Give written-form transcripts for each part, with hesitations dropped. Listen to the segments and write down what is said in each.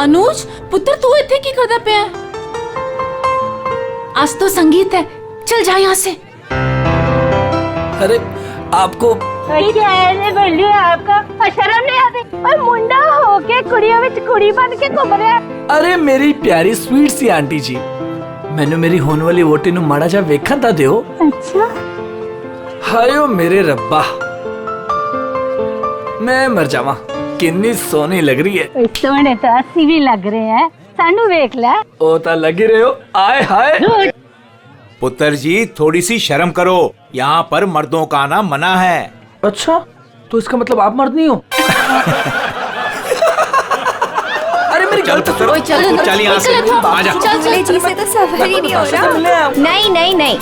अनुज पुत्र तू इतने की करदा पे है? आज तो संगीत है, चल जा यहाँ से। अरे आपको क्या है बल्लू आपका शर्म नहीं आती? और मुंडा होके कुड़ियों में कुड़ी बन के घूम रहा है। अरे मेरी प्यारी स्वीट सी आंटी जी, मैंने मेरी होने वाली वोटी नु माड़ा जा वेखा ता दियो। अच्छा हायो मेरे रब्बा, मैं मर जावा, कितनी सोनी लग रही है। सोने तो अस्सी भी लग रहे हैं, सानू वेख ले। ओ ता लगी रहे हो, आए हाय। पुत्र जी थोड़ी सी शर्म करो, यहाँ पर मर्दों का आना मना है। अच्छा, तो इसका मतलब आप मर्द नहीं हो? अरे मेरी गलती सुनो। चल यहाँ से, आजा। चल जी से तो सफर ही नहीं हो रहा। नहीं नहीं नहीं,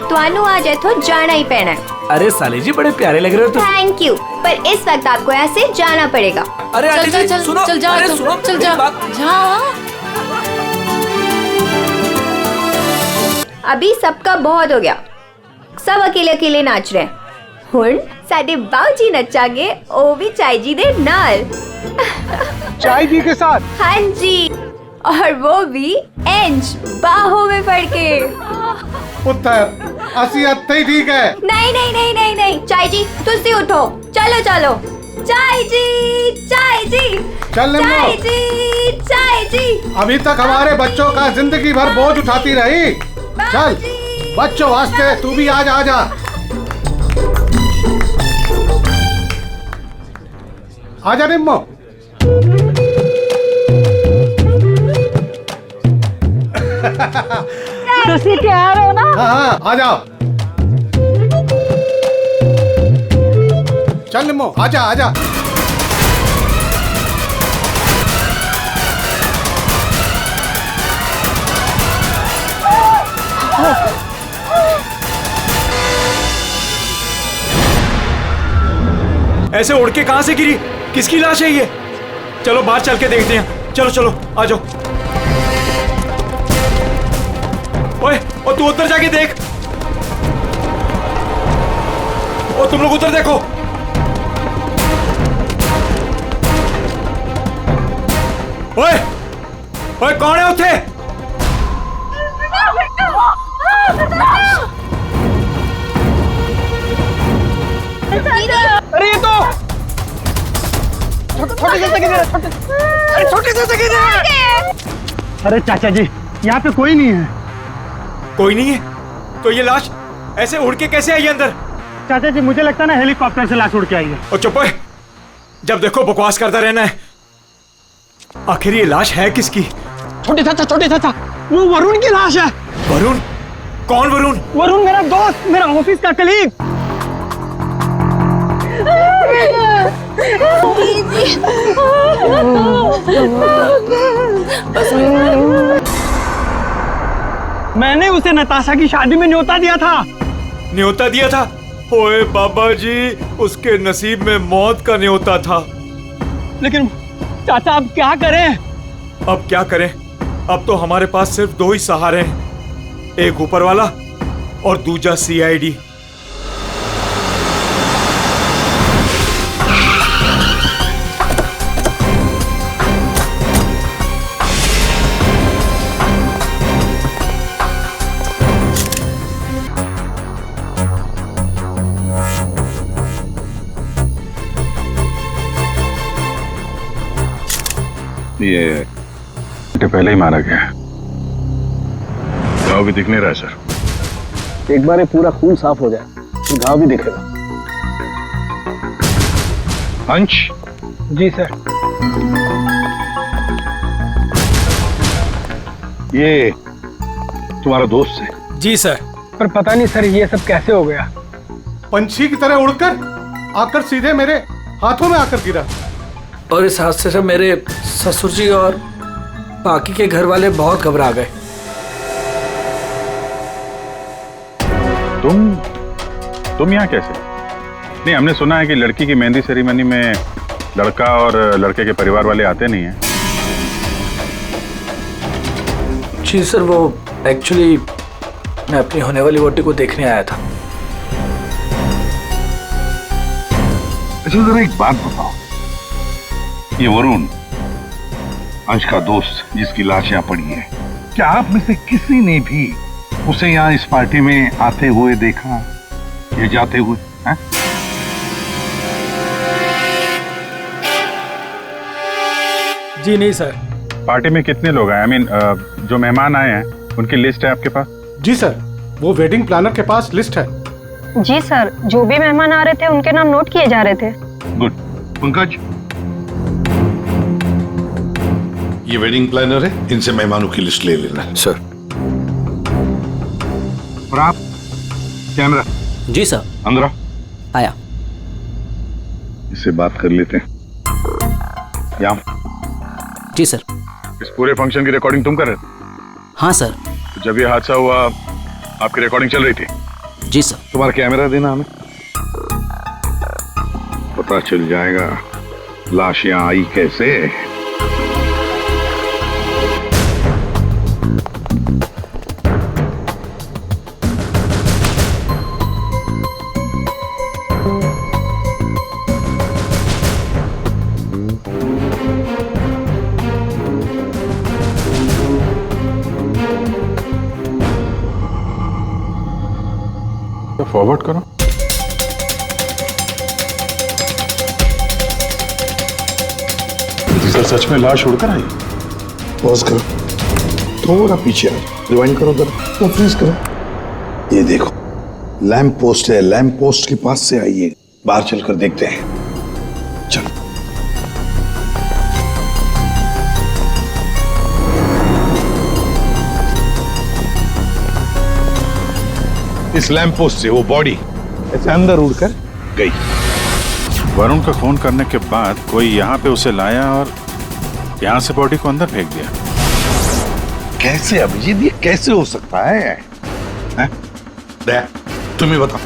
तुहानू आज इथों जाना ही पैना है। अरे साले जी बड़े प्यारे लग रहे हो तुम। थैंक यू, पर इस वक्त आपको ऐसे जाना पड़ेगा। अरे आंटी जी सुनो, चल जा, अरे सुनो, चल जा, जा। अभी सबका बहुत हो गया, सब अकेले अकेले नाच रहे हैं। हुण साडे बाऊजी नचांगे, ओ भी चाय जी दे नाल। चाय जी के साथ? हाँ जी, और वो भी इंच बाहों में पड़ के। पुत्र असी अत्ते ही ठीक है। नहीं नहीं नहीं नहीं नहीं, चाय जी तुसी उठो, चलो चलो। चाय जी, चाय जी, चल चाय जी, चाय जी। अभी तक हमारे बच्चों का जिंदगी भर बोझ उठाती रही। चल बच्चों वास्ते तू भी आज आजा। आजा निम्मो। तुसी तैयार हो ना? हाँ हाँ आ जाओ। चल निम्मो आजा आजा। ऐसे उड़ के कहाँ से गिरी? किसकी लाश है ये? चलो बाहर चल के देखते हैं। चलो चलो आ जाओ। ओए, और तू उधर जाके देख। और तुम लोग उधर देखो। ओए, ओए कौन है उठे? अरे ये तो छोटे से अरे चाचा जी यहाँ पे कोई नहीं है। कोई नहीं है? तो ये लाश ऐसे उड़ के कैसे आई अंदर? चाचा जी मुझे लगता है ना हेलीकॉप्टर से लाश उड़ के आई है। और चुप है, जब देखो बकवास करता रहना है। आखिर ये लाश है किसकी? छोटे चाचा वो वरुण की लाश है। वरुण? कौन वरुण? वरुण मेरा दोस्त, मेरा ऑफिस का कलीग। मैंने उसे नताशा की शादी में न्योता दिया था। न्योता दिया था? ओए बाबा जी, उसके नसीब में मौत का न्योता था। लेकिन चाचा अब क्या करें? अब क्या करें? अब तो हमारे पास सिर्फ दो ही सहारे हैं, एक ऊपर वाला और दूसरा सीआईडी। ये पहले ही मारा गया है, घाव भी दिख नहीं रहा है सर। एक बार ये पूरा खून साफ हो जाए तो घाव भी दिखेगा। अंश? जी सर। ये तुम्हारा दोस्त है? जी सर। पर पता नहीं सर ये सब कैसे हो गया। पंछी की तरह उड़कर आकर सीधे मेरे हाथों में आकर गिरा। और इस हादसे से मेरे ससुर जी और बाकी के घर वाले बहुत घबरा गए। तुम यहाँ कैसे? नहीं, हमने सुना है कि लड़की की मेहंदी सेरेमनी में लड़का और लड़के के परिवार वाले आते नहीं हैं। जी सर, वो एक्चुअली मैं अपनी होने वाली वोटी को देखने आया था। अच्छा जरा एक बात बताओ, ये वरुण अंश का दोस्त जिसकी लाश यहाँ पड़ी है, क्या आप में से किसी ने भी उसे यहाँ इस पार्टी में आते हुए देखा या जाते हुए? है? जी नहीं सर। पार्टी में कितने लोग आए? जो मेहमान आए हैं उनकी लिस्ट है आपके पास? जी सर, वो वेडिंग प्लानर के पास लिस्ट है। जी सर, जो भी मेहमान आ रहे थे उनके नाम नोट किए जा रहे थे। गुड। पंकज, ये वेडिंग प्लानर है, इनसे मेहमानों की लिस्ट ले लेना। सर। और आप कैमरा? जी सर। अंदर आया। इससे बात कर लेते हैं। यहाँ जी सर। इस पूरे फंक्शन की रिकॉर्डिंग तुम कर रहे थे? हाँ सर। तो जब ये हादसा हुआ आपकी रिकॉर्डिंग चल रही थी? जी सर। तुम्हारा कैमरा देना हमें, पता चल जाएगा लाश यहाँ आई कैसे। फॉरवर्ड करो। सर सच में लाश उड़कर आई? पॉज करो, थोड़ा पीछे आओ, रिवाइंड करो जरा, तो फ्रीज करो। ये देखो लैंप पोस्ट है, लैंप पोस्ट के पास से आई है। बाहर चलकर देखते हैं, चलो। इस लैंप पोस्ट से वो बॉडी ऐसे अंदर उड़कर गई। वरुण का फोन करने के बाद कोई यहाँ पे उसे लाया और यहाँ से बॉडी को अंदर फेंक दिया। कैसे अभिजीत, ये कैसे हो सकता है? तुम्हें बताओ,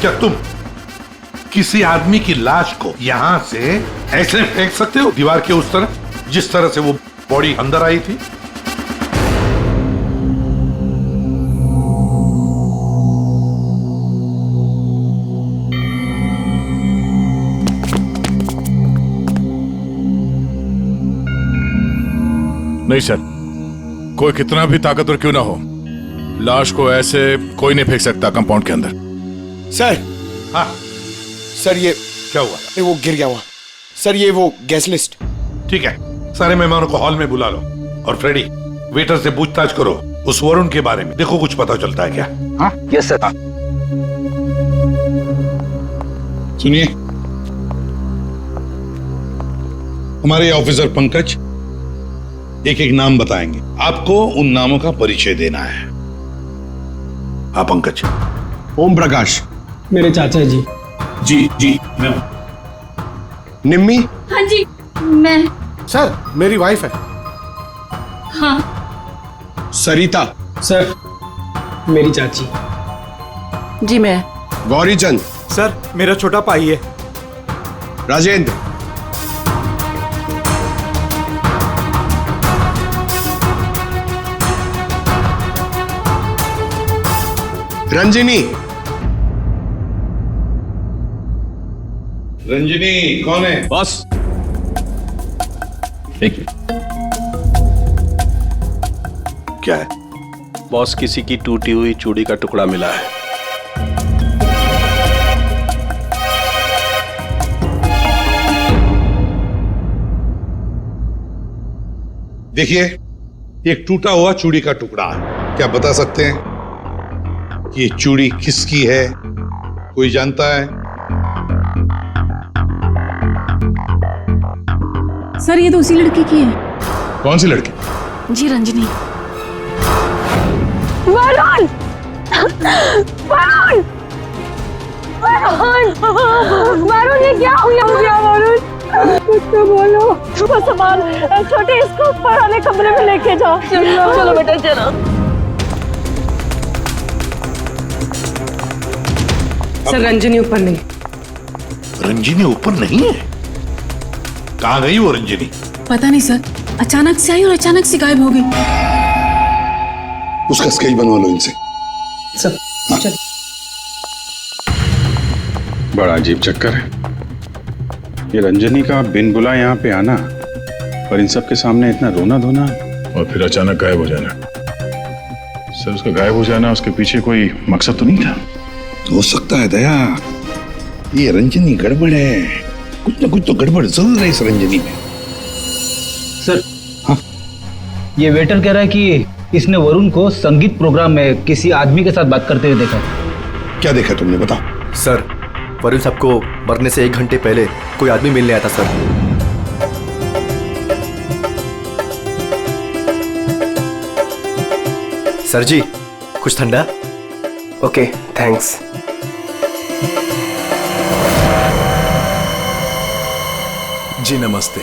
क्या तुम किसी आदमी की लाश को यहां से ऐसे फेंक सकते हो दीवार के उस तरफ जिस तरह से वो बॉडी अंदर आई थी? नहीं सर, कोई कितना भी ताकतवर क्यों ना हो, लाश को ऐसे कोई नहीं फेंक सकता कंपाउंड के अंदर। सर। हाँ सर, ये क्या हुआ? वो गिर गया हुआ सर, ये वो गैस लिस्ट। ठीक है, सारे मेहमानों को हॉल में बुला लो और फ्रेडी वेटर से पूछताछ करो उस वरुण के बारे में, देखो कुछ पता चलता है क्या। हाँ यस सर। सुनिए, हमारे ऑफिसर पंकज एक एक नाम बताएंगे, आपको उन नामों का परिचय देना है। हाँ पंकज। ओम प्रकाश। मेरे चाचा जी। जी जी मैं। निम्मी। हाँ जी मैं। सर, मेरी वाइफ है। हाँ। सरिता। सर, मेरी चाची। जी मैं। गौरीचंद। सर, मेरा छोटा भाई है। राजेंद्र। रंजिनी। रंजिनी कौन है? बस एक क्या है? बॉस, किसी की टूटी हुई चूड़ी का टुकड़ा मिला है। देखिए, एक टूटा हुआ चूड़ी का टुकड़ा है। क्या बता सकते हैं कि ये चूड़ी किसकी है? कोई जानता है? सर, ये तो उसी लड़की की है। कौन सी लड़की? जी रंजनी। वरुण! वरुण! वरुण! वरुण, ये क्या हो गया वरुण? कुछ तो बोलो। बस संभाल, छोटे इसको ऊपर वाले कमरे में लेके जाओ। चलो बेटा चलो। सर, रंजनी ऊपर नहीं। रंजिनी ऊपर नहीं है? कहाँ गई वो रंजिनी? पता नहीं सर, अचानक से आई और अचानक से गायब हो गई। उसका स्केच बनवा लो इनसे। सर चल। बड़ा अजीब चक्कर है ये रंजनी का बिन बुला यहाँ पे आना। और इन सब के सामने इतना रोना धोना और फिर अचानक गायब हो जाना। सर उसका गायब हो जाना, उसके पीछे कोई मकसद तो नहीं था? हो सकता है दया, ये रंजनी गड़बड़ है, कुछ ना कुछ तो गड़बड़ जरूर है इस रंजनी में। सर हाँ, ये वेटर कह रहा है कि इसने वरुण को संगीत प्रोग्राम में किसी आदमी के साथ बात करते हुए देखा। क्या देखा तुमने, बताओ। सर वरुण साहब को मरने से 1 घंटे पहले कोई आदमी मिलने आया था सर। सर जी कुछ ठंडा? Okay thanks. जी नमस्ते।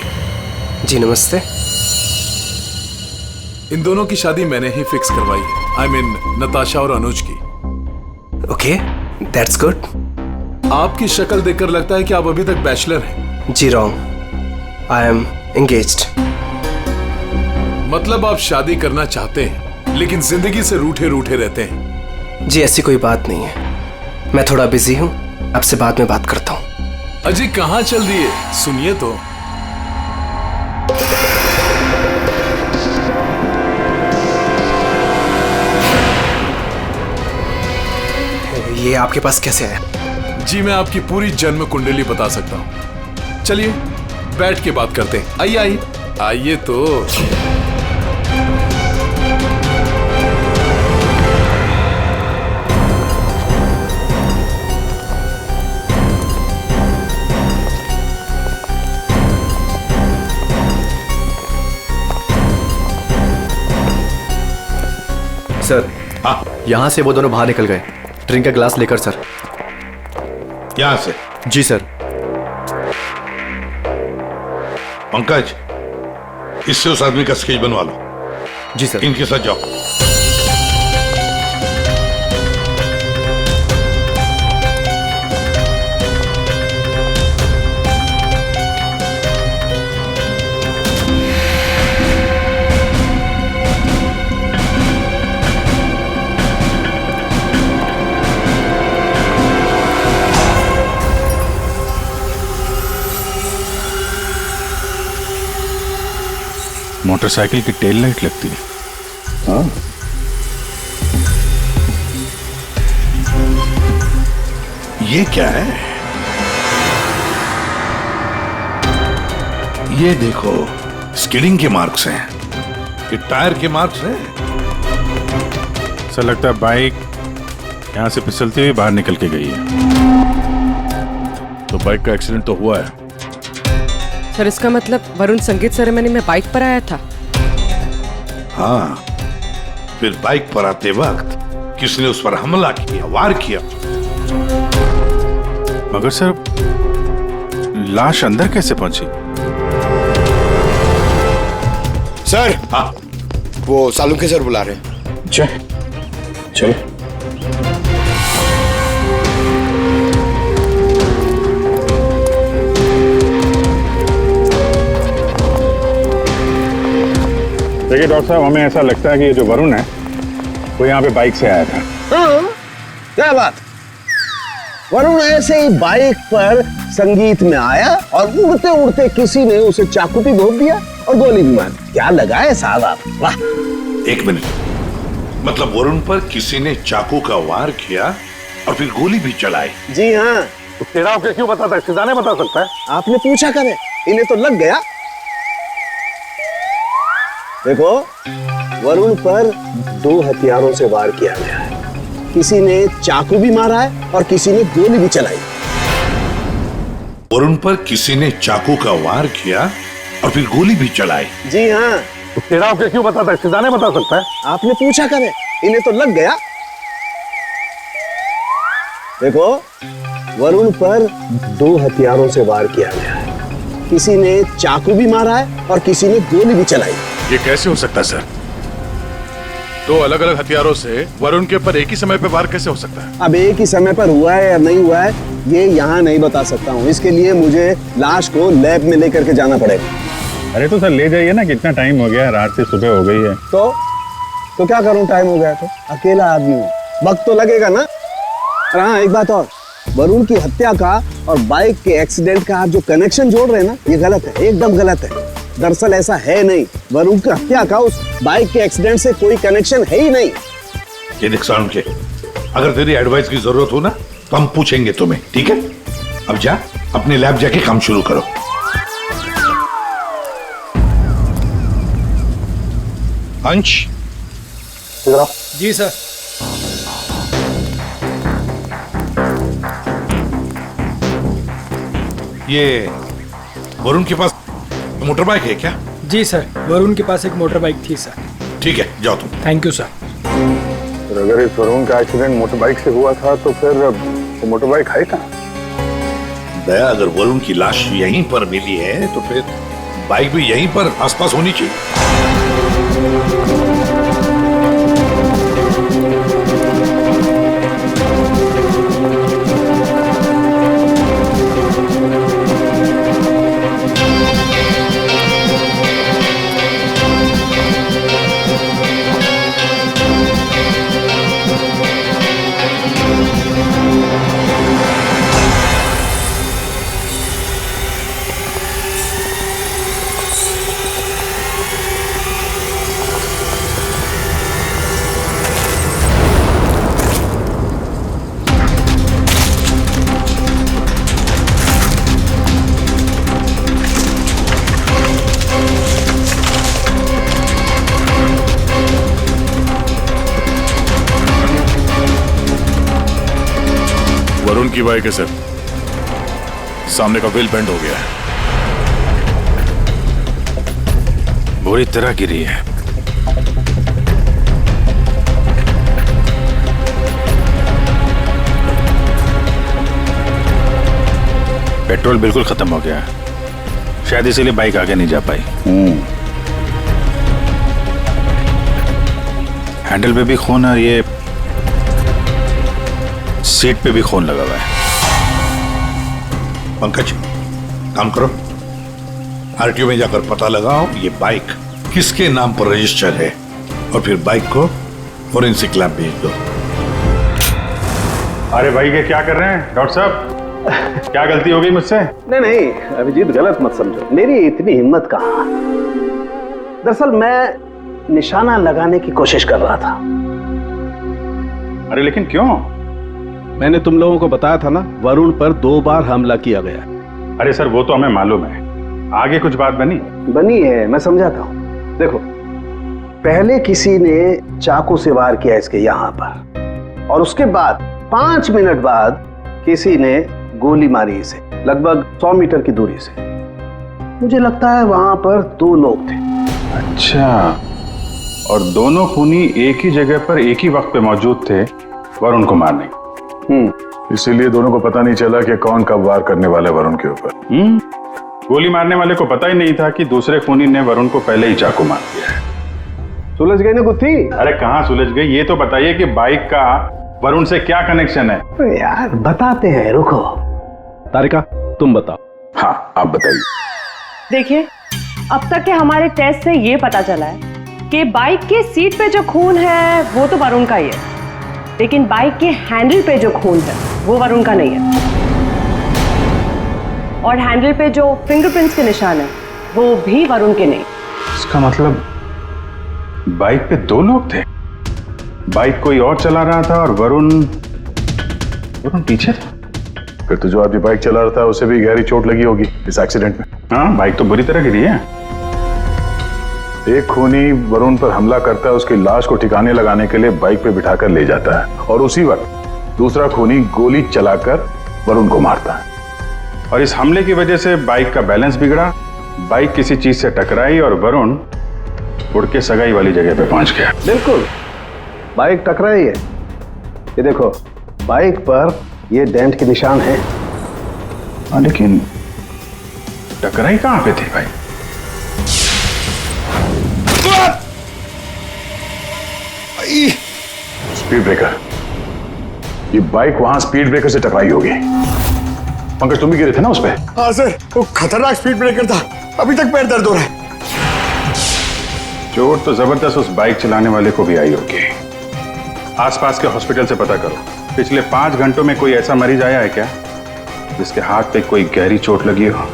जी नमस्ते। इन दोनों की शादी मैंने ही फिक्स करवाई है, आई मीन नताशा और अनुज की। Okay that's good. आपकी शक्ल देखकर लगता है कि आप अभी तक बैचलर हैं। जी रॉन्ग, आई एम एंगेज्ड। मतलब आप शादी करना चाहते हैं लेकिन जिंदगी से रूठे रूठे रहते हैं। जी ऐसी कोई बात नहीं है, मैं थोड़ा बिजी हूँ, आपसे बाद में बात करता हूँ। अजी कहाँ चल रही है, सुनिए तो। ये आपके पास कैसे आया? जी मैं आपकी पूरी जन्म कुंडली बता सकता हूँ। चलिए बैठ के बात करते हैं। आइए आइए आइए तो। सर यहाँ से वो दोनों बाहर निकल गए, ड्रिंक का ग्लास लेकर सर। यहाँ से? जी सर। पंकज, इससे उस आदमी का स्केच बनवा लो। जी सर। इनके साथ जाओ। मोटरसाइकिल की टेल लाइट लगती है। हाँ ये क्या है? ये देखो स्किडिंग के मार्क्स हैं, ये टायर के मार्क्स हैं। सर लगता है बाइक यहाँ से फिसलती हुई बाहर निकल के गई है। तो बाइक का एक्सीडेंट तो हुआ है। सर इसका मतलब वरुण संगीत सेरेमनी में बाइक पर आया था? हाँ, फिर बाइक पर आते वक्त किसने उस पर हमला किया, वार किया। मगर सर लाश अंदर कैसे पहुंची? सर हाँ वो सालुंखे सर बुला रहे हैं। चलो। देखिए डॉक्टर साहब, हमें ऐसा लगता है कि ये जो वरुण है वो यहाँ पे बाइक से आया था। हाँ, क्या बात? वरुण ऐसे ही बाइक पर संगीत में आया और उड़ते उड़ते किसी ने उसे चाकू भी घोंप दिया और गोली भी मार दी। क्या लगाए साहब आप, वाह। एक मिनट, मतलब वरुण पर किसी ने चाकू का वार किया और फिर गोली भी चलाई? जी हाँ। तो तेरा होके क्यों बताता है? सिद्धाने बता सकता है। आपने पूछा करे, इन्हें तो लग गया। देखो वरुण पर 2 हथियारों से वार किया गया है, किसी ने चाकू भी मारा है और किसी ने गोली भी चलाई। वरुण पर किसी ने चाकू का वार किया और फिर गोली भी चलाई? जी हाँ। तो तेरा होके क्यों बताता है? सिद्धाने बता सकता है। आपने पूछा करे, इन्हें तो लग गया। देखो वरुण पर 2 हथियारों से वार किया गया है, किसी ने चाकू भी मारा है और किसी ने गोली भी चलाई। ये कैसे हो सकता है सर? 2 अलग-अलग हथियारों से वरुण के ऊपर एक ही समय पे वार कैसे हो सकता है? अब एक ही समय पर हुआ है या नहीं हुआ है ये यहाँ नहीं बता सकता हूँ। इसके लिए मुझे लाश को लैब में लेकर के जाना पड़ेगा। अरे तो सर ले जाइए ना, कितना टाइम हो गया, रात से सुबह हो गई है। तो क्या करूँ, टाइम हो गया तो अकेला आदमी हूँ, वक्त तो लगेगा ना। और हाँ एक बात और, वरुण की हत्या का और बाइक के एक्सीडेंट का आप जो कनेक्शन जोड़ रहे हैं ना, ये गलत है, एकदम गलत है। दरअसल ऐसा है नहीं, वरुण की हत्या का उस बाइक के एक्सीडेंट से कोई कनेक्शन है ही नहीं। ये देख सारुण के, अगर तेरी एडवाइस की जरूरत हो ना तो हम पूछेंगे तुम्हें, ठीक है? अब जा अपने लैब जाके काम शुरू करो। अंश, जी सर। ये वरुण के पास मोटर बाइक है क्या? जी सर, वरुण के पास एक मोटर बाइक थी सर। ठीक है, जाओ तुम। Thank you sir. तो अगर इस वरुण का एक्सीडेंट मोटर बाइक से हुआ था तो फिर वो मोटर बाइक है कहाँ? दया, अगर वरुण की लाश यहीं पर मिली है तो फिर बाइक भी यहीं पर आसपास होनी चाहिए। वरुण की बाइक है सर, सामने का व्हील बेंड हो गया है, बुरी तरह गिरी है। पेट्रोल बिल्कुल खत्म हो गया है, शायद इसीलिए बाइक आगे नहीं जा पाई। हैंडल पे भी खून और ये सीट पे भी खून लगा हुआ है। पंकज, काम करो, आरटीओ में जाकर पता लगाओ ये बाइक किसके नाम पर रजिस्टर है और फिर बाइक को फोरेंसिक लैब भेज दो। अरे भाई ये क्या कर रहे हैं डॉक्टर साहब? क्या गलती हो गई मुझसे? नहीं नहीं अभिजीत, गलत मत समझो, मेरी इतनी हिम्मत कहाँ। दरअसल मैं निशाना लगाने की कोशिश कर रहा था। अरे लेकिन क्यों? मैंने तुम लोगों को बताया था ना, वरुण पर 2 बार हमला किया गया। अरे सर वो तो हमें मालूम है, आगे कुछ बात बनी है, मैं समझाता हूँ। देखो, पहले किसी ने चाकू से वार किया इसके यहाँ पर, और उसके बाद 5 मिनट बाद किसी ने गोली मारी इसे लगभग 100 मीटर की दूरी से। मुझे लगता है वहां पर 2 लोग थे। अच्छा, और दोनों खूनी एक ही जगह पर एक ही वक्त पे मौजूद थे वरुण को मारने। इसीलिए दोनों को पता नहीं चला कि कौन कब वार करने वाला है वरुण के ऊपर। गोली मारने वाले को पता ही नहीं था कि दूसरे खूनी ने वरुण को पहले ही चाकू मार दिया है। सुलझ गई ना गुत्थी? अरे कहाँ सुलझ गई, ये तो बताइए कि बाइक का वरुण से क्या कनेक्शन है? यार बताते हैं, रुको। तारिका तुम बताओ। हाँ आप बताइए। देखिए, अब तक के हमारे टेस्ट से ये पता चला है कि बाइक के सीट पे जो खून है वो तो वरुण का ही है, लेकिन बाइक के हैंडल पे जो खून है वो वरुण का नहीं है, और हैंडल पे जो फिंगरप्रिंट्स के निशान है वो भी वरुण के नहीं। इसका मतलब बाइक पे 2 लोग थे, बाइक कोई और चला रहा था और वरुण पीछे था। फिर तो जो आदमी बाइक चला रहा था उसे भी गहरी चोट लगी होगी इस एक्सीडेंट में। हाँ, बाइक तो बुरी तरह गिरी है। एक खूनी वरुण पर हमला करता है, उसकी लाश को ठिकाने लगाने के लिए बाइक पे बिठाकर ले जाता है, और उसी वक्त दूसरा खूनी गोली चलाकर वरुण को मारता है, और इस हमले की वजह से बाइक का बैलेंस बिगड़ा, बाइक किसी चीज से टकराई और वरुण उड़ के सगाई वाली जगह पे पहुंच गया। बिल्कुल, बाइक टकराई है। ये देखो, बाइक पर ये डेंट के निशान है। लेकिन टकराई कहां पे थी भाई? स्पीड ब्रेकर, ये बाइक वहां स्पीड ब्रेकर से टकराई होगी। पंकज तुम भी गिरे थे ना उस पे? हाँ सर, वो खतरनाक स्पीड ब्रेकर था, अभी तक पैर दर्द हो रहा है। चोट तो जबरदस्त उस बाइक चलाने वाले को भी आई होगी। आसपास के हॉस्पिटल से पता करो, पिछले 5 घंटों में कोई ऐसा मरीज आया है क्या जिसके हाथ पे कोई गहरी चोट लगी हो?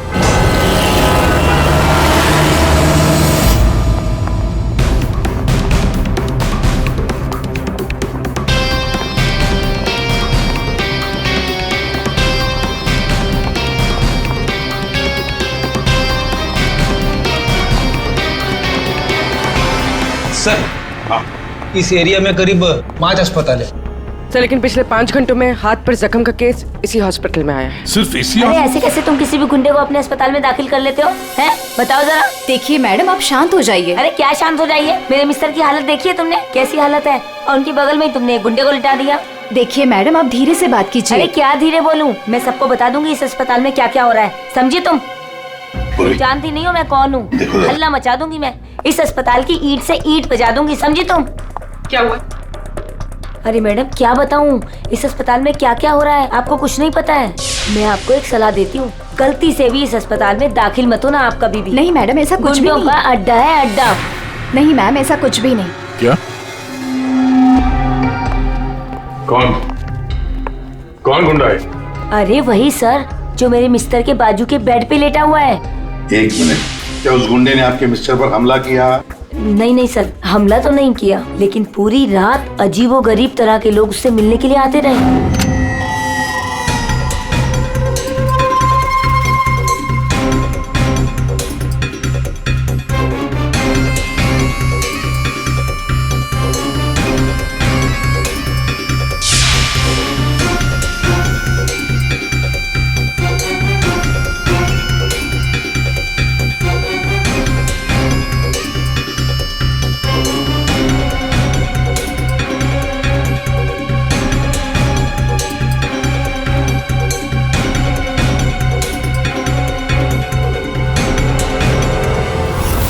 सर इस एरिया में करीब 5 अस्पताल है सर, लेकिन पिछले 5 घंटों में हाथ पर जख्म का केस इसी हॉस्पिटल में आया है। सिर्फ इसी? अरे ऐसे कैसे तुम किसी भी गुंडे को अपने अस्पताल में दाखिल कर लेते हो? हैं? बताओ जरा। देखिए मैडम, आप शांत हो जाइए। अरे क्या शांत हो जाइए? मेरे मिस्टर की हालत देखिए तुमने, कैसी हालत है, और उनके बगल में ही तुमने एक गुंडे को लिटा दिया। देखिए मैडम, आप धीरे से बात कीजिए। अरे क्या धीरे बोलूं? मैं सबको बता दूंगी इस अस्पताल में क्या क्या हो रहा है, समझी तुम? जानती नहीं हो मैं कौन हूँ? हल्ला मचा दूंगी मैं, इस अस्पताल की ईंट से ईंट बजा दूंगी, समझी तुम? क्या हुआ? अरे मैडम क्या बताऊं, इस अस्पताल में क्या क्या हो रहा है आपको कुछ नहीं पता है। मैं आपको एक सलाह देती हूँ, गलती से भी इस अस्पताल में दाखिल मत हो ना आप कभी भी। नहीं मैडम, ऐसा कुछ भी नहीं। अड्डा है अड्डा। नहीं मैम, ऐसा कुछ भी नहीं। क्या? कौन गुंडा है? अरे वही सर, जो मेरे मिस्टर के बाजू के बेड पे लेटा हुआ है। 1 मिनट, क्या उस गुंडे ने आपके मिस्टर पर हमला किया? नहीं सर, हमला तो नहीं किया, लेकिन पूरी रात अजीबोगरीब तरह के लोग उससे मिलने के लिए आते रहे।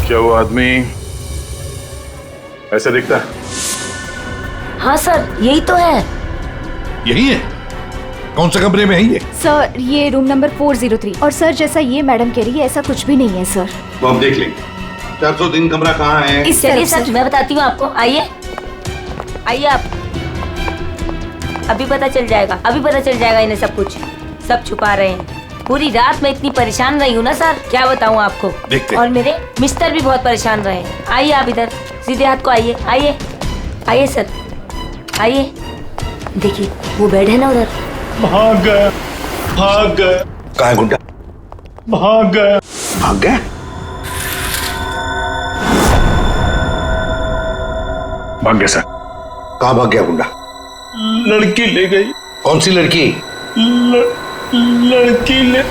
क्या वो आदमी ऐसा दिखता है? हाँ सर, यही तो है। यही है? कौन से कमरे में है ये? सर ये रूम नंबर 403। और सर जैसा ये मैडम कह रही है ऐसा कुछ भी नहीं है सर। वो हम देख लेंगे। 403 कमरा कहाँ है? इस चलिए सर, मैं बताती हूँ आपको, आइए आइए आप। अभी पता चल जाएगा, अभी पता चल जाएगा इन्हें सब कुछ, सब छुपा रहे हैं। पूरी रात मैं इतनी परेशान रही हूँ ना सर, क्या बताऊँ आपको। देखते। और मेरे मिस्टर भी बहुत परेशान रहे। आइए आप इधर, सीधे हाथ को आइए, आइए आइए सर, आइए। देखिए वो बेड है ना उधर। भाग गया, भाग गया। कहाँ है गुंडा? भाग गया। भाग गया? भाग गया सर। कहाँ भाग गया गुंडा? लड़की ले गई। कौन सी लड़की? लड़की ले।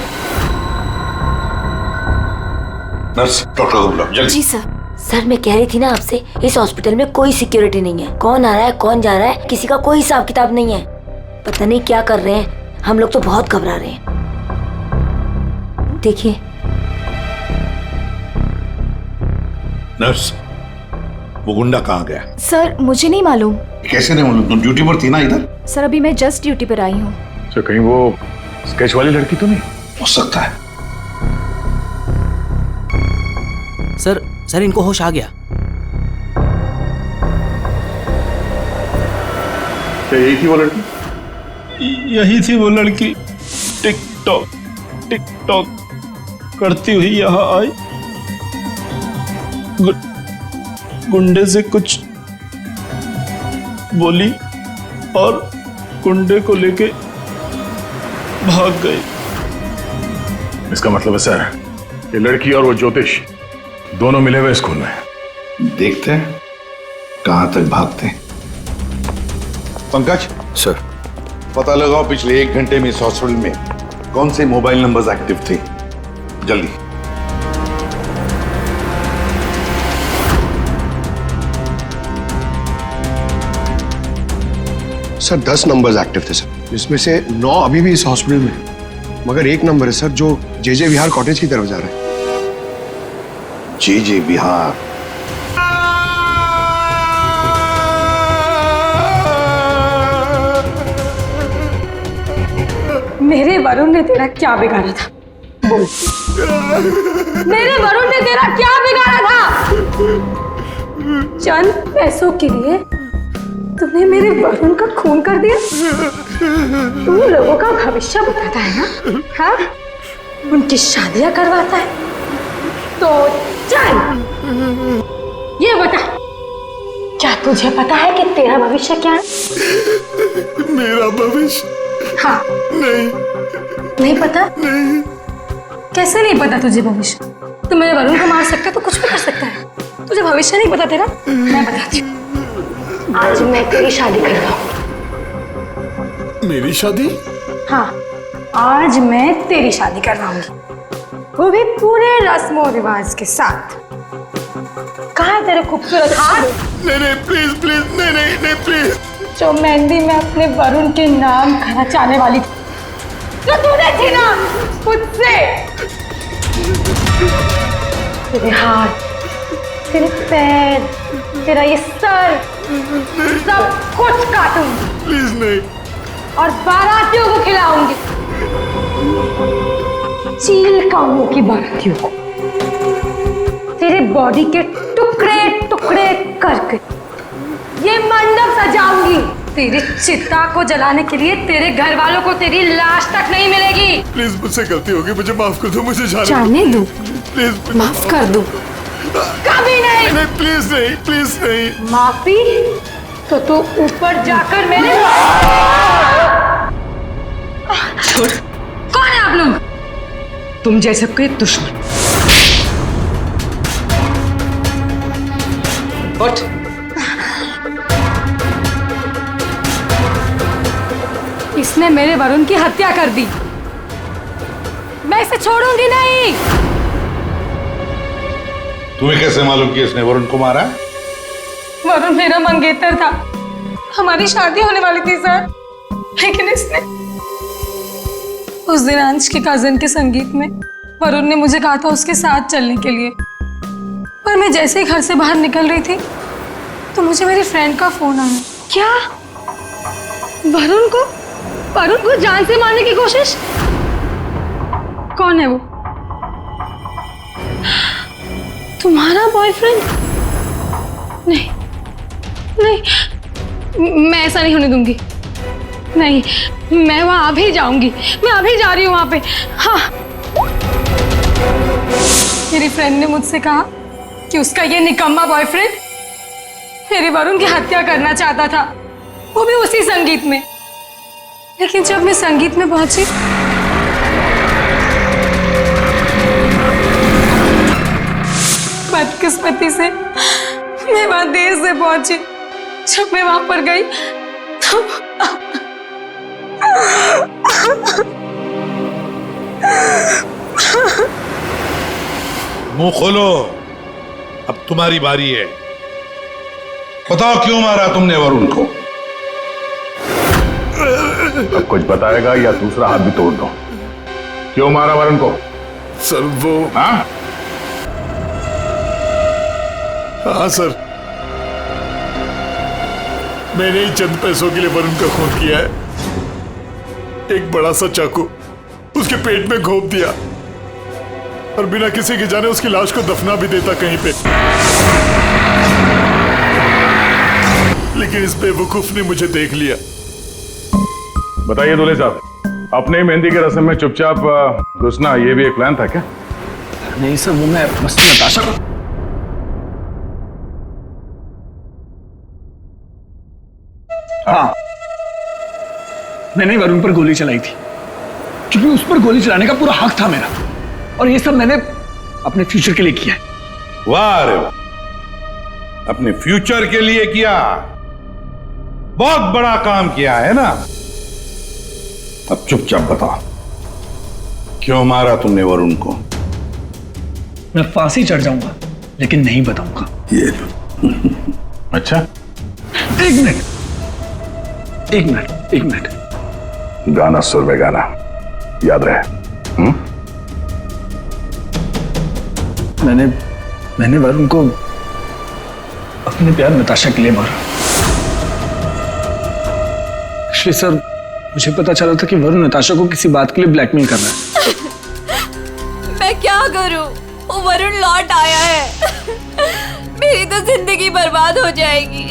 नर्स, डॉक्टर को बुलाओ जल्दी। जी सर। सर मैं कह रही थी ना आपसे, इस हॉस्पिटल में कोई सिक्योरिटी नहीं है, कौन आ रहा है कौन जा रहा है किसी का कोई हिसाब किताब नहीं है। पता नहीं क्या कर रहे हैं, हम लोग तो बहुत घबरा रहे हैं। देखिए। नर्स, वो गुंडा कहाँ गया? सर मुझे नहीं मालूम। कैसे नहीं मालूम? तुम ड्यूटी पर थी ना इधर? सर अभी मैं जस्ट ड्यूटी पर आई हूँ। सर कहीं वो स्केच वाली लड़की तो नहीं? हो सकता है। सर इनको होश आ गया। क्या यही थी वो लड़की? यही थी वो लड़की। टिकटॉक टिकटॉक करती हुई यहाँ आई, गुंडे से कुछ बोली और गुंडे को लेके भाग गई। इसका मतलब है सर, ये लड़की और वो ज्योतिष दोनों मिले हुए स्कूल में। देखते हैं कहां तक भागते हैं। पंकज सर, पता लगाओ पिछले 1 घंटे में इस हॉस्पिटल में कौन से मोबाइल नंबर्स एक्टिव थे, जल्दी। सर 10 नंबर्स एक्टिव थे सर, जिसमें से 9 अभी भी इस हॉस्पिटल में है। मगर एक नंबर है सर जो जे विहार कॉटेज की तरफ जा रहा है। जे विहार? मेरे वरुण ने तेरा क्या बिगाड़ा था? बोल। मेरे वरुण ने तेरा क्या बिगाड़ा था? चंद पैसों के लिए तुमने मेरे वरुण का खून कर दिया। तुम लोगों का भविष्य बताता है ना, हाँ? उनकी शादियां करवाता है। तो चल ये बता, क्या तुझे पता है कि तेरा भविष्य क्या है? मेरा भविष्य? हाँ। नहीं पता? नहीं। कैसे नहीं पता तुझे भविष्य? तू मेरे वरुण को मार सकता है तो कुछ भी कर सकता है। तुझे भविष्य नहीं पता तेरा? मैं बताती हूँ। आज मैं तेरी शादी कर रहा हूँ। मेरी शादी? हाँ, आज मैं तेरी शादी करवाऊंगी, वो भी पूरे रस्मों रिवाज के साथ। कहाँ है तेरे खूबसूरत हाथ? नहीं प्लीज प्लीज, नहीं प्लीज। जो मेहंदी में अपने वरुण के नाम खर्चाने वाली थी, जो तूने थी ना खुद से। तेरे हाथ, तेरे पैर, तेरा ये सर, सब कुछ काटूंगी। प्लीज नहीं। और बारातियों को खिलाऊंगी, चील कामों की बारातियों को। तेरे बॉडी के टुकड़े टुकड़े करके ये मंडप सजाऊंगी। तेरी चिता को जलाने के लिए तेरे घर वालों को तेरी लाश तक नहीं मिलेगी। प्लीज मुझसे गलती होगी, मुझे माफ कर दो, मुझे जाने दो। प्लीज माफ कर दो। कभी नहीं। प्लीज नहीं। माफी तो तू ऊपर जाकर मेरे छोड़। कौन है आप लोग? तुम जैसे कोई दुश्मन। उठ। इसने मेरे वरुण की हत्या कर दी, मैं इसे छोड़ूंगी नहीं। तुम्हें कैसे मालूम कि इसने वरुण को मारा? वरुण मेरा मंगेतर था, हमारी शादी होने वाली थी सर, लेकिन इसने उस दिन अंश के कजन के संगीत में वरुण ने मुझे कहा था उसके साथ चलने के लिए, पर मैं जैसे ही घर से बाहर निकल रही थी तो मुझे मेरी फ्रेंड का फोन आया। क्या? वरुण को जान से मारने की कोशिश? कौन है वो? तुम्हारा बॉयफ्रेंड? नहीं, मैं ऐसा नहीं होने दूंगी। नहीं, मैं वहां अभी जाऊंगी, मैं अभी जा रही हूँ वहां पे। हाँ, मेरी फ्रेंड ने मुझसे कहा कि उसका ये निकम्मा बॉयफ्रेंड मेरे वरुण की हत्या करना चाहता था, वो भी उसी संगीत में। लेकिन जब मैं संगीत में पहुंची बदकिस्मती से मैं वहां देर से पहुंची। जब मैं वहां पर गई तो मुंह खोलो, अब तुम्हारी बारी है। बताओ क्यों मारा तुमने वरुण को? अब कुछ बताएगा या दूसरा हाथ भी तोड़ दो। क्यों मारा वरुण को? सर वो। हाँ सर, मैंने ही चंद पैसों के लिए वरुण का खून किया है। एक बड़ा सा चाकू उसके पेट में घोंप दिया और बिना किसी के जाने उसकी लाश को दफना भी देता कहीं पे। लेकिन इस बेवकूफ ने मुझे देख लिया। बताइए दूल्हे साहब, अपने मेहंदी के रस्म में चुपचाप घुसना ये भी एक प्लान था क्या? नहीं सर, वो मैं बस नताशा को। हाँ, मैंने वरुण पर गोली चलाई थी क्योंकि उस पर गोली चलाने का पूरा हक था मेरा, और ये सब मैंने अपने फ्यूचर के लिए किया है। वाह रे वाह, अपने फ्यूचर के लिए किया, बहुत बड़ा काम किया है ना। अब चुपचाप बताओ क्यों मारा तुमने वरुण को? मैं फांसी चढ़ जाऊंगा लेकिन नहीं बताऊंगा। ये अच्छा, एक मिनट। गाना सुर में गाना याद रहे। मैंने वरुण को अपने प्यार नताशा के लिए मारा। एक्चुअली सर, मुझे पता चला था कि वरुण नताशा को किसी बात के लिए ब्लैकमेल कर रहा है। मैं क्या करूं? वो वरुण लौट आया है। मेरी तो जिंदगी बर्बाद हो जाएगी।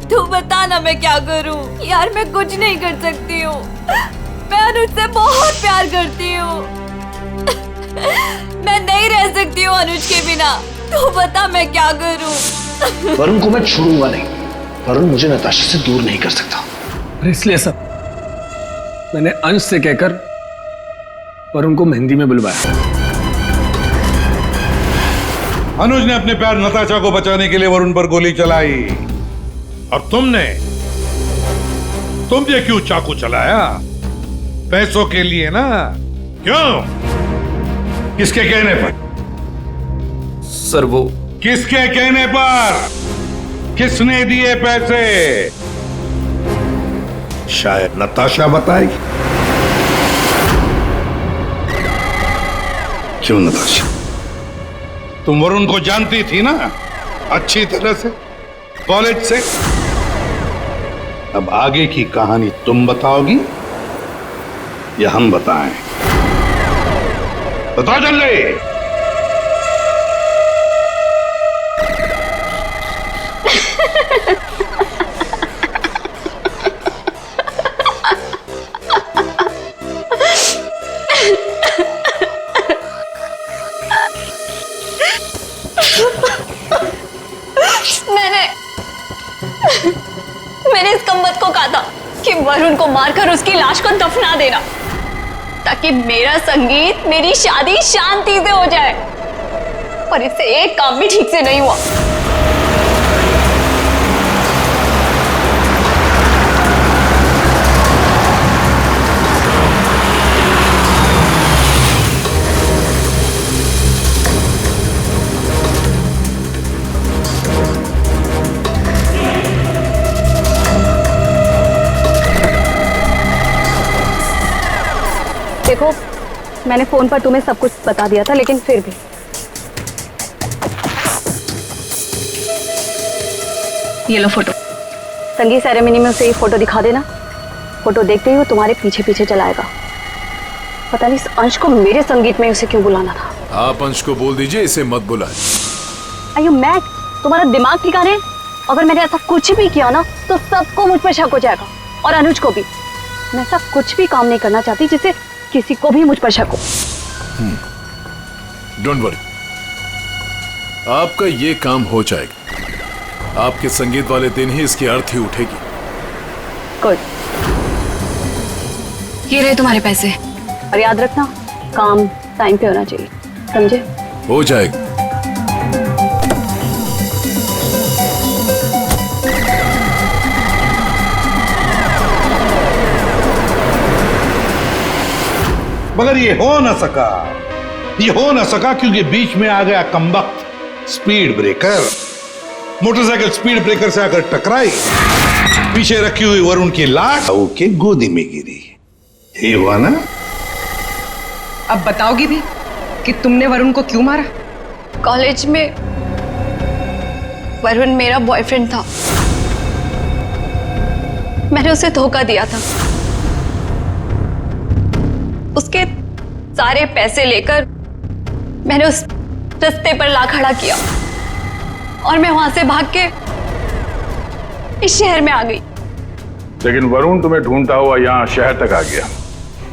तू बता ना मैं क्या करूं? यार मैं कुछ नहीं कर सकती हूँ। मैं अनुज से बहुत प्यार करती हूँ। मैं नहीं रह सकती हूँ अनुज के बिना। तू बता मैं क्या करूं? वरुण को मैं छोड़ूंगा नहीं। वरुण मुझे नताशा से दूर नहीं कर सकता, और इसलिए सब मैंने अंश से कहकर वरुण को मेहंदी में बुलवाया। अनुज ने अपने प्यार नताशा को बचाने के लिए वरुण पर गोली चलाई और तुम ये क्यों चाकू चलाया? पैसों के लिए ना? क्यों? किसके कहने पर? सर वो किसके कहने पर? किसने दिए पैसे? शायद नताशा बताएगी। क्यों नताशा? तुम वरुण को जानती थी ना अच्छी तरह से, कॉलेज से। अब आगे की कहानी तुम बताओगी या हम बताएं? बताओ जल्दी। मैंने इस कमबख्त को कहा था कि वरुण को मारकर उसकी लाश को दफना देना, ताकि मेरा संगीत, मेरी शादी शांति से हो जाए। और इससे एक काम भी ठीक से नहीं हुआ। देखो, मैंने फोन पर तुम्हें सब कुछ बता दिया था, लेकिन फिर भी ये लो फोटो। संगीत सेरेमनी में उसे ये फोटो दिखा देना। फोटो देखते ही वो तुम्हारे पीछे पीछे चलाएगा। पता नहीं इस अंश को मेरे संगीत में उसे क्यों बुलाना था। आप अंश को बोल दीजिए इसे मत बुलाए। अयो मैक, तुम्हारा दिमाग ठिकाने है? अगर मैंने ऐसा कुछ भी किया ना तो सबको मुझ पर शक हो जाएगा, और अनुज को भी। मैं ऐसा कुछ भी काम नहीं करना चाहती जिससे किसी को भी मुझ पर शक हो। डोंट वरी, आपका ये काम हो जाएगा। आपके संगीत वाले दिन ही इसकी अर्थी उठेगी। गुड। ये रहे तुम्हारे पैसे। और याद रखना, काम टाइम पे होना चाहिए, समझे? हो जाएगा। मगर ये हो न सका क्योंकि बीच में आ गया कमबख्त speed breaker. Motorcycle speed breaker से आकर टकराई, पीछे रखी हुई वरुण की लाश के गोदी में गिरी। यही हुआ ना? अब बताओगी भी कि तुमने वरुण को क्यों मारा? कॉलेज में वरुण मेरा बॉयफ्रेंड था। मैंने उसे धोखा दिया था। उसके सारे पैसे लेकर मैंने उस रास्ते पर ला खड़ा किया और मैं वहां से भाग के इस शहर में आ गई। लेकिन वरुण तुम्हें ढूंढता हुआ यहाँ शहर तक आ गया,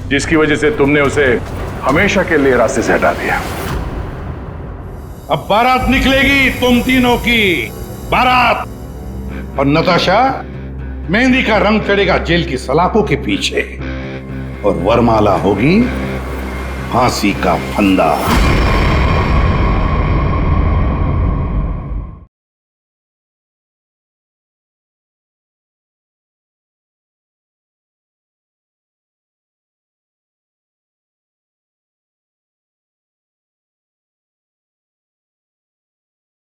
जिसकी वजह से तुमने उसे हमेशा के लिए रास्ते से हटा दिया। अब बारात निकलेगी तुम तीनों की, बारात। और नताशा, मेहंदी का रंग चढ़ेगा जेल की सलाखों के पीछे, और वरमाला होगी फांसी का फंदा।